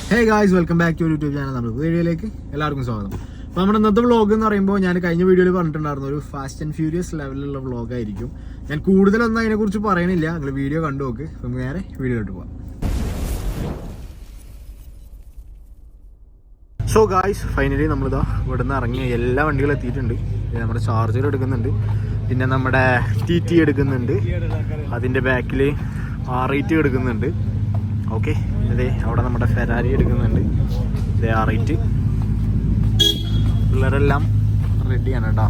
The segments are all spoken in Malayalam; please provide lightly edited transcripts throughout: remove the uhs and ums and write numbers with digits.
Hey guys, welcome back to our YouTube channel. നമ്മുടെ വീഡിയോയിലേക്ക് എല്ലാവർക്കും സ്വാഗതം. അപ്പോൾ നമ്മുടെ ഇന്നത്തെ വ്ളോഗ് എന്ന് പറയുമ്പോൾ ഞാൻ കഴിഞ്ഞ വീഡിയോയിൽ പറഞ്ഞിട്ടുണ്ടായിരുന്നു ഒരു ഫാസ്റ്റ് ആൻഡ് ഫ്യൂരിയസ് ലെവലിലുള്ള വ്ളോഗ് ആയിരിക്കും. ഞാൻ കൂടുതലൊന്നും അതിനെക്കുറിച്ച് പറയണില്ല, നിങ്ങൾ വീഡിയോ കണ്ടു നോക്ക്. നമുക്ക് നേരെ വീഡിയോയിലോട്ട് പോകാം. സോ ഗായ്സ്, ഫൈനലി നമ്മളിതാ ഇവിടെ നിന്ന് ഇറങ്ങിയ എല്ലാ വണ്ടികളും എത്തിയിട്ടുണ്ട്. നമ്മുടെ ചാർജർ എടുക്കുന്നുണ്ട്, പിന്നെ നമ്മുടെ TT എടുക്കുന്നുണ്ട്, അതിൻ്റെ ബാക്കിൽ R8 എടുക്കുന്നുണ്ട്. ഓക്കെ, അതെ അവിടെ നമ്മുടെ ഫെരാരി എടുക്കുന്നുണ്ട്. ഇതേ R8. പിള്ളേരെല്ലാം റെഡിയാണ് കേട്ടോ.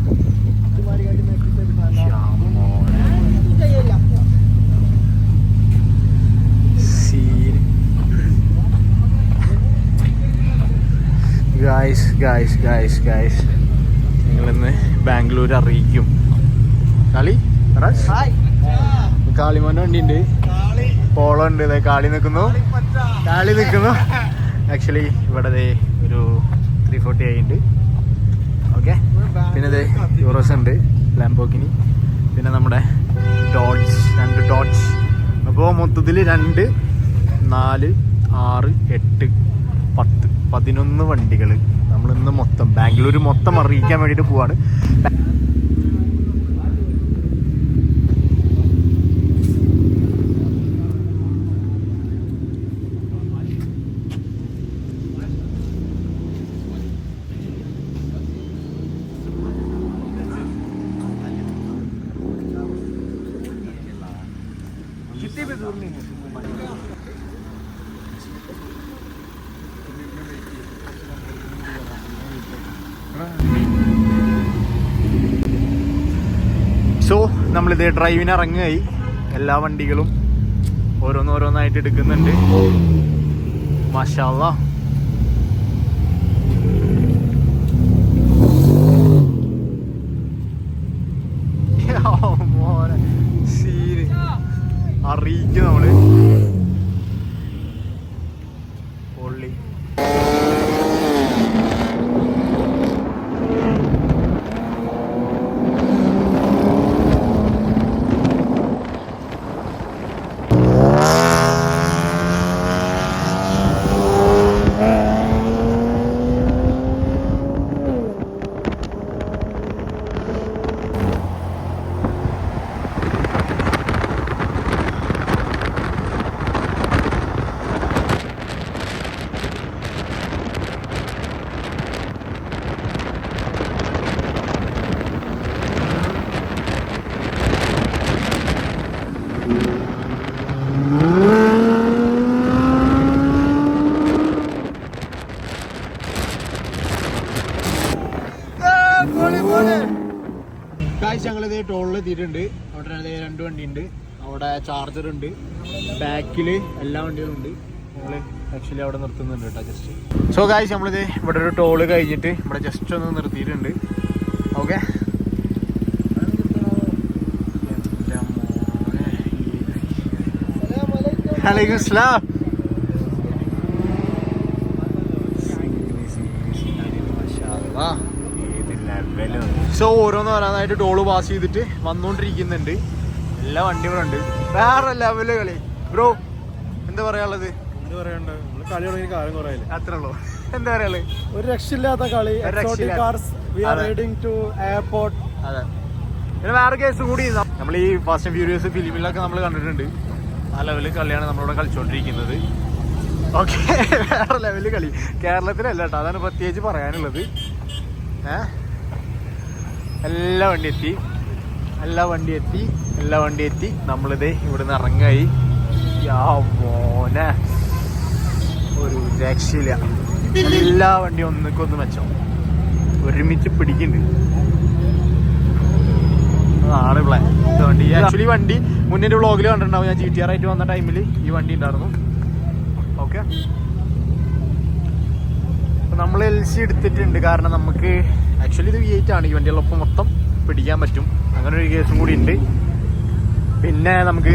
ഗായ്സ് നിങ്ങളിന്ന് ബാംഗ്ലൂർ അറിയിക്കും. കാളിമോൻ്റെ വണ്ടിയുണ്ട്, പോളോ ഉണ്ട്, കാളി നിൽക്കുന്നു. ആക്ച്വലി ഇവിടെ ഒരു 340 ഉണ്ട്. ഓക്കെ, പിന്നെ യൂറോസ് ഉണ്ട്, ലാംബോർഗിനി, പിന്നെ നമ്മുടെ രണ്ട് ഡോഡ്ജ്. അപ്പോൾ മൊത്തത്തിൽ 2, 4, 6, 8, 10, 11 വണ്ടികൾ നമ്മളിന്ന് മൊത്തം ബാംഗ്ലൂർ മൊത്തം അറിയിക്കാൻ വേണ്ടിയിട്ട് പോവാണ്. സോ നമ്മളിത് ഡ്രൈവിന് ഇറങ്ങുകയായി. എല്ലാ വണ്ടികളും ഓരോന്നായിട്ട് എടുക്കുന്നുണ്ട്. മാഷാ അല്ലാഹ്. അറിയിക്കും നമ്മള് പൊള്ളി. ഞങ്ങളിത് ടോളിൽ എത്തിയിട്ടുണ്ട്. അവിടെ 2 വണ്ടിയുണ്ട്, അവിടെ ചാർജർ ഉണ്ട്, ബാക്കിൽ എല്ലാ വണ്ടികളും ഉണ്ട്. ഞങ്ങൾ ആക്ച്വലി അവിടെ നിർത്തുന്നുണ്ട് കേട്ടോ ജസ്റ്റ്. സോ ഗായ്സ്, നമ്മളിത് ഇവിടെ ഒരു ടോള് കഴിഞ്ഞിട്ട് ഇവിടെ ജസ്റ്റ് ഒന്ന് നിർത്തിയിട്ടുണ്ട്. ഓക്കെ, വലൈക്കും സ്ലാം. സോ ഓരോന്നായിട്ട് ടോള് പാസ് ചെയ്തിട്ട് വന്നുകൊണ്ടിരിക്കുന്നുണ്ട്. എല്ലാ വണ്ടികളുണ്ട്. വേറെ ലെവല് കളി ബ്രോ. എന്താ പറയാനുള്ളത്? കളി തുടങ്ങി കാലം കുറയില്ല, അത്രേ ഉള്ളൂ. എന്താ പറയാനുള്ളത്? ഒരു രക്ഷയില്ലാത്ത കളി. എയർപോർട്ട്. അതെ, പിന്നെ വേറെ കേസ് കൂടി നമ്മൾ ഈ ഫാസ്റ്റ് ആൻഡ് ഫ്യൂരിയസ് ഫിലിമിലൊക്കെ നമ്മൾ കണ്ടിട്ടുണ്ട്. ആ ലെവല് കളിയാണ് നമ്മളിവിടെ കളിച്ചുകൊണ്ടിരിക്കുന്നത്. ഓക്കെ, വേറെ ലെവല് കളി കേരളത്തിലല്ല കേട്ടോ, അതാണ് പ്രത്യേകിച്ച് പറയാനുള്ളത്. എല്ലാ വണ്ടി എത്തി. നമ്മളിത് ഇവിടുന്ന് ഇറങ്ങായി. മോനെ ഒരു രക്ഷയില്ല. എല്ലാ വണ്ടിയും ഒന്നിക്കൊന്ന് മെച്ചം ഒരുമിച്ച് പിടിക്കുന്നുണ്ട്. അതാണ് പ്ലാൻ. വണ്ടി ആക്ച്വലി വണ്ടി മുന്നേ വ്ളോഗിൽ കണ്ടിട്ടുണ്ടാവും. ഞാൻ GTR ആയിട്ട് വന്ന ടൈമിൽ ഈ വണ്ടി ഉണ്ടായിരുന്നു. ഓക്കെ, നമ്മൾ LC എടുത്തിട്ടുണ്ട്. കാരണം നമുക്ക് ആക്ച്വലി ഇത് V8 ആണ്, ഈ വണ്ടികളൊപ്പം മൊത്തം പിടിക്കാൻ പറ്റും. അങ്ങനെ ഒരു കേസും കൂടി ഉണ്ട്. പിന്നെ നമുക്ക്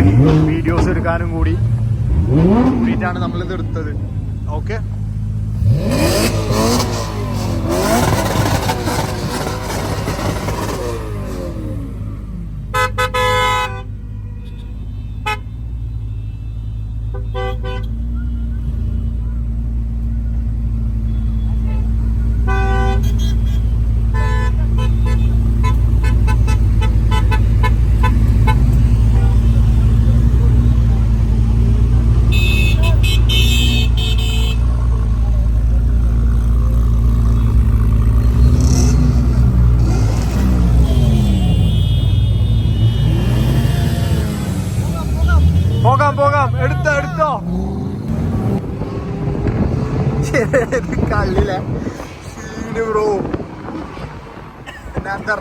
വീഡിയോസ് എടുക്കാനും കൂടിയിട്ടാണ് നമ്മളിത് എടുത്തത്. ഓക്കെ, പോകാം. എടുത്തോ കള്ളിലെ ബ്രോ. നദർ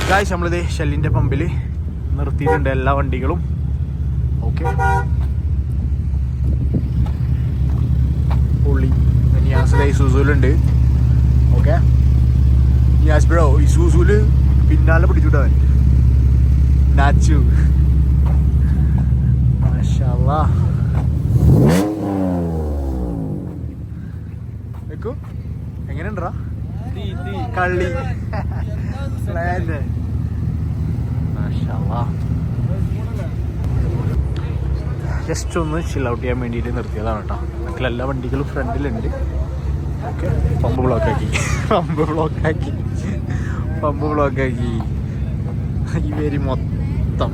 ഗായ്സ്, നമ്മളിത് ഷെല്ലിൻ്റെ പമ്പിൽ നിർത്തിയിട്ടുണ്ട് എല്ലാ വണ്ടികളും. ഓക്കെ, പുള്ളി നിയാസ് ഇസൂസുലുണ്ട്. ഓക്കെ നിയാസ് ബ്രോ, ഇസൂസുല് പിന്നാലെ പിടിച്ചുവിട്ടവൻ നാച്ചു. മാഷാല്ലാ, വെക്കൂ. എങ്ങനെയുണ്ടാ കള്ളി പ്ലാന്? ജസ്റ്റ് ഒന്ന് ചിൽ ഔട്ട് ചെയ്യാൻ വേണ്ടിയിട്ട് നിർത്തിയതാണ് കേട്ടോ. ബാക്കിൽ എല്ലാ വണ്ടികളും ഫ്രണ്ടിലുണ്ട്. Okay, pump ബ്ലോക്കാക്കി. ഈ പേര് മൊത്തം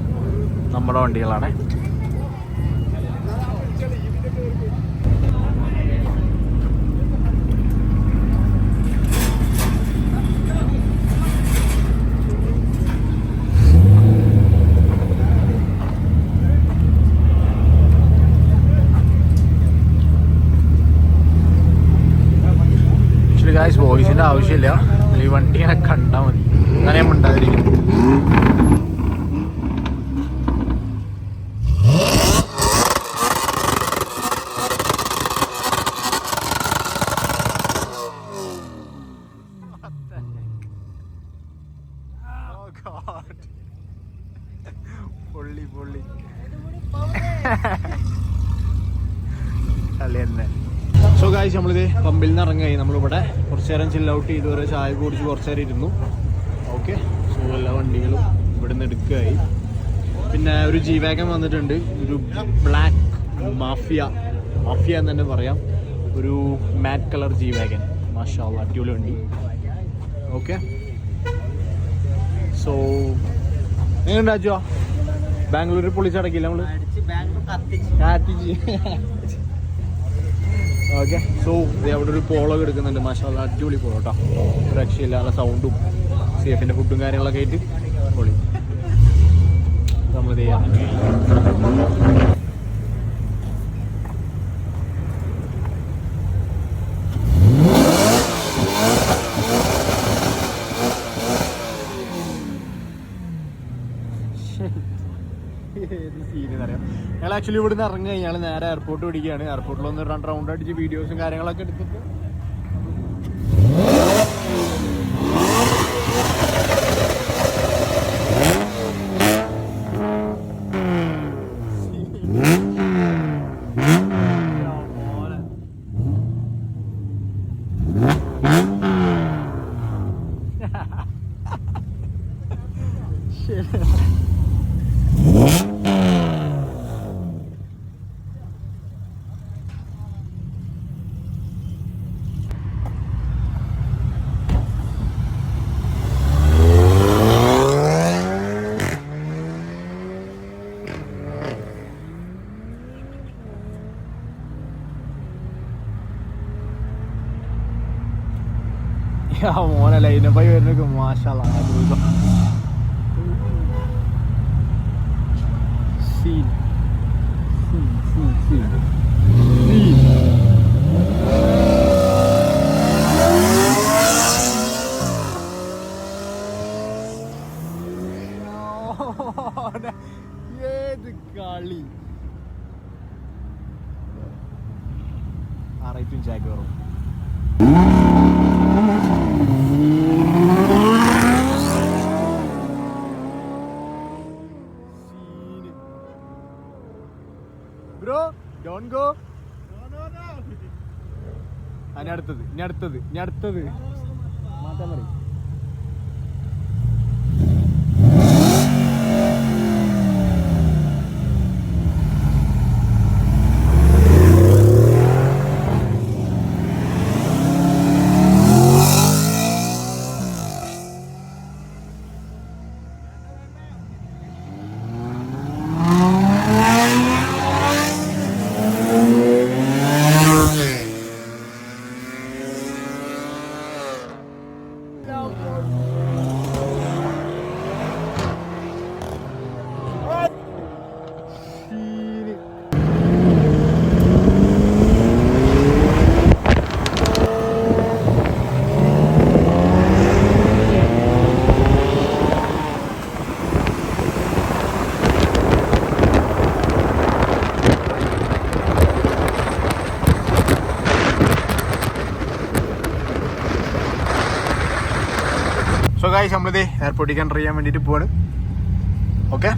നമ്മുടെ വണ്ടികളാണ്. ഗായ്സ്, വോയിസിൻ്റെ ആവശ്യമില്ല. ഈ വണ്ടി ഇങ്ങനെ കണ്ടാൽ മതി, അങ്ങനെ ഉണ്ടായിരിക്കും. പൊള്ളി കളി തന്നെ. സോ ഗായ്സ്, നമ്മളിത് പമ്പിൽ നിന്ന് ഇറങ്ങി. നമ്മളിവിടെ കുറച്ച് നേരം ചിൽ ഔട്ട് ചെയ്ത് വരെ ചായ കുടിച്ച് കുറച്ച് നേരം ഇരുന്നു. ഓക്കെ, സോ എല്ലാ വണ്ടികളും ഇവിടെ നിന്ന് എടുക്കുകയായി. പിന്നെ ഒരു G-Wagon വന്നിട്ടുണ്ട്, ഒരു ബ്ലാക്ക് മാഫിയ എന്ന് തന്നെ പറയാം. ഒരു മാറ്റ് കളർ G-Wagon. മാഷാഅല്ലാ, അടിപൊളി വണ്ടി. ഓക്കെ, സോ എങ്ങനെയുണ്ട് അജോ? ബാംഗ്ലൂർ പൊളിച്ചടക്കില്ല നമ്മള്. ഓക്കെ, സോ അവിടെ ഒരു പോളോ എടുക്കുന്നുണ്ട്. മാഷാഅല്ലാ, അടിപൊളി പോളോ കേട്ടോ. രക്ഷയില്ല, നല്ല സൗണ്ടും CF-ൻ്റെ ഫുഡും കാര്യങ്ങളൊക്കെ ആയിട്ട് പൊളി. നമ്മൾ ചെയ്യാം. ആക്ച്വലി ഇവിടുന്ന് ഇറങ്ങുക, ഞങ്ങൾ നേരെ എയർപോർട്ട് പിടിക്കുകയാണ്. എയർപോർട്ടിൽ ഒന്ന് 2 റൗണ്ട് അടിച്ച് വീഡിയോസും കാര്യങ്ങളൊക്കെ എടുത്തിട്ട് മോനെ ലൈനപ്പായി വരുന്നൊക്കെ മാഷാള്ള സീൻ ഏത് കളി 6 ജാഗ്വറും ബ്രോ ഡോണ്ട് ഗോ. ഇനി അടുത്തത് മാറ്റാൻ പറയും. സോ ഗൈസ് നമ്മളിത് എയർപോർട്ടിലേക്ക് എൻ്റർ ചെയ്യാൻ വേണ്ടിയിട്ട് പോവാണ്. Okay,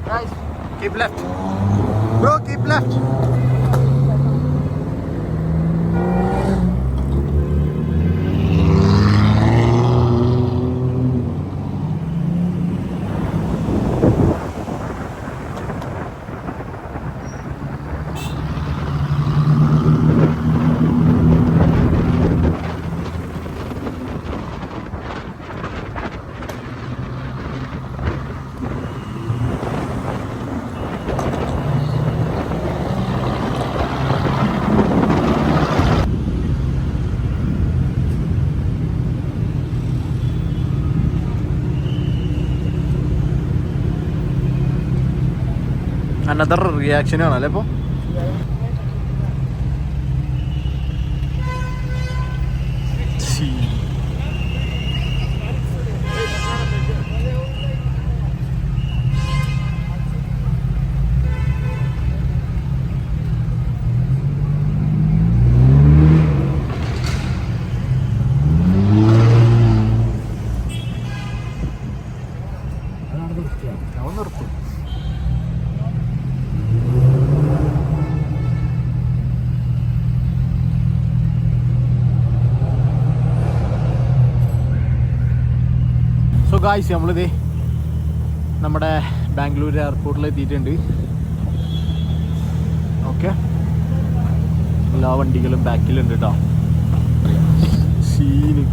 guys, keep left. Bro, keep left. Another reaction ആണല്ലേ ഇപ്പോൾ. അവൻ ഗായ്സ് നമ്മളിത് നമ്മുടെ ബാംഗ്ലൂർ എയർപോർട്ടിൽ എത്തിയിട്ടുണ്ട്. ഓക്കെ, എല്ലാ വണ്ടികളും ബാക്കിലുണ്ട് കേട്ടോ. സീന്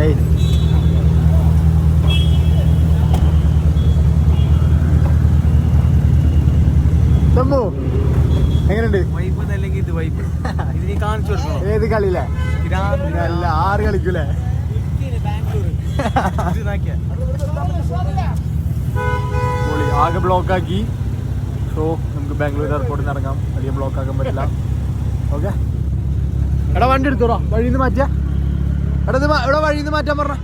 ഏയ് തമ്മു എങ്ങനെയുണ്ട്? ഏത് കളിയില്ലേ? അല്ല 6 കളിക്കൂലേ? ആകെ ബ്ലോക്കാക്കി. സോ നമുക്ക് ബാംഗ്ലൂർ എയർപോർട്ടിൽ നിന്ന് ഇറങ്ങാം. വലിയ ബ്ലോക്ക് ആക്കാൻ പറ്റില്ല. ഓക്കെ, എടാ വണ്ടി എടുത്തോടാ, വഴിയിൽ നിന്ന് മാറ്റാ. എടാ ഇവിടെ വഴിയിൽ നിന്ന് മാറ്റാൻ പറഞ്ഞ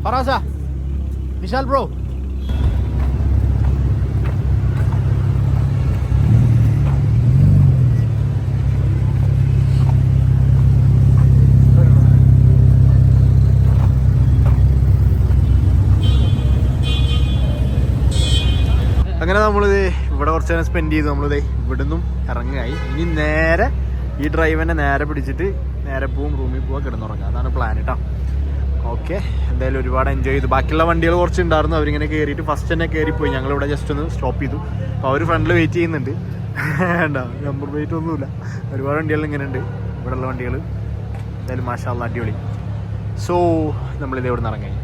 ഫറാസ, വിശാൽ ബ്രോ. അങ്ങനെ നമ്മളിത് ഇവിടെ കുറച്ച് നേരം സ്പെൻഡ് ചെയ്തു. നമ്മളിത് ഇവിടെ നിന്നും ഇറങ്ങായി. ഇനി നേരെ ഈ ഡ്രൈവറിനെ നേരെ പിടിച്ചിട്ട് നേരെ പോവും, റൂമിൽ പോവാൻ, കിടന്നുറങ്ങുക. അതാണ് പ്ലാൻ കേട്ടോ. ഓക്കെ, എന്തായാലും ഒരുപാട് എൻജോയ് ചെയ്തു. ബാക്കിയുള്ള വണ്ടികൾ കുറച്ച് ഉണ്ടായിരുന്നു, അവരിങ്ങനെ കയറിയിട്ട് ഫസ്റ്റ് തന്നെ കയറിപ്പോയി. ഞങ്ങളിവിടെ ജസ്റ്റ് ഒന്ന് സ്റ്റോപ്പ് ചെയ്തു. അപ്പോൾ അവർ ഫ്രണ്ടിൽ വെയിറ്റ് ചെയ്യുന്നുണ്ട്. വേണ്ട, നമ്പർ പ്ലേറ്റ് ഒന്നുമില്ല. ഒരുപാട് വണ്ടികൾ ഇങ്ങനെ ഉണ്ട് ഇവിടെയുള്ള വണ്ടികൾ. എന്തായാലും മാഷാ അല്ലാഹ് അടിപൊളി. സോ നമ്മളിത് ഇവിടെ നിന്ന് ഇറങ്ങായി.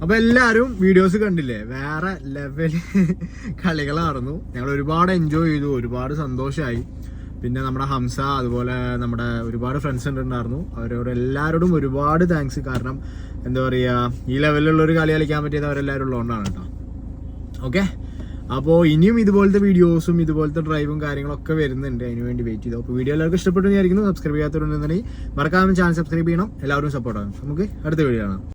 അപ്പൊ എല്ലാരും വീഡിയോസ് കണ്ടില്ലേ, വേറെ ലെവല് കളികളായിരുന്നു. ഞങ്ങൾ ഒരുപാട് എൻജോയ് ചെയ്തു, ഒരുപാട് സന്തോഷമായി. പിന്നെ നമ്മുടെ ഹംസ, അതുപോലെ നമ്മുടെ ഒരുപാട് ഫ്രണ്ട്സ് ഉണ്ടായിരുന്നു. അവരോട് എല്ലാവരോടും ഒരുപാട് താങ്ക്സ്. കാരണം എന്താ പറയുക, ഈ ലെവലിലുള്ള ഒരു കളി കളിക്കാൻ പറ്റിയത് അവരെല്ലാവരും ഉള്ളതുകൊണ്ടാണ് കേട്ടോ. ഓക്കെ, അപ്പോൾ ഇനിയും ഇതുപോലത്തെ വീഡിയോസും ഇതുപോലത്തെ ഡ്രൈവും കാര്യങ്ങളൊക്കെ വരുന്നുണ്ട്. അതിന് വേണ്ടി വെയിറ്റ് ചെയ്തു. അപ്പോൾ വീഡിയോ എല്ലാവർക്കും ഇഷ്ടപ്പെട്ടു വിചാരിക്കുന്നു. സബ്സ്ക്രൈബ് ചെയ്യാത്തവരുണ്ടെന്നുണ്ടെങ്കിൽ മറക്കാതെ ചാനൽ സബ്സ്ക്രൈബ് ചെയ്യണം. എല്ലാവരും സപ്പോർട്ട് ആകും. നമുക്ക് അടുത്ത വീഡിയോ കാണാം.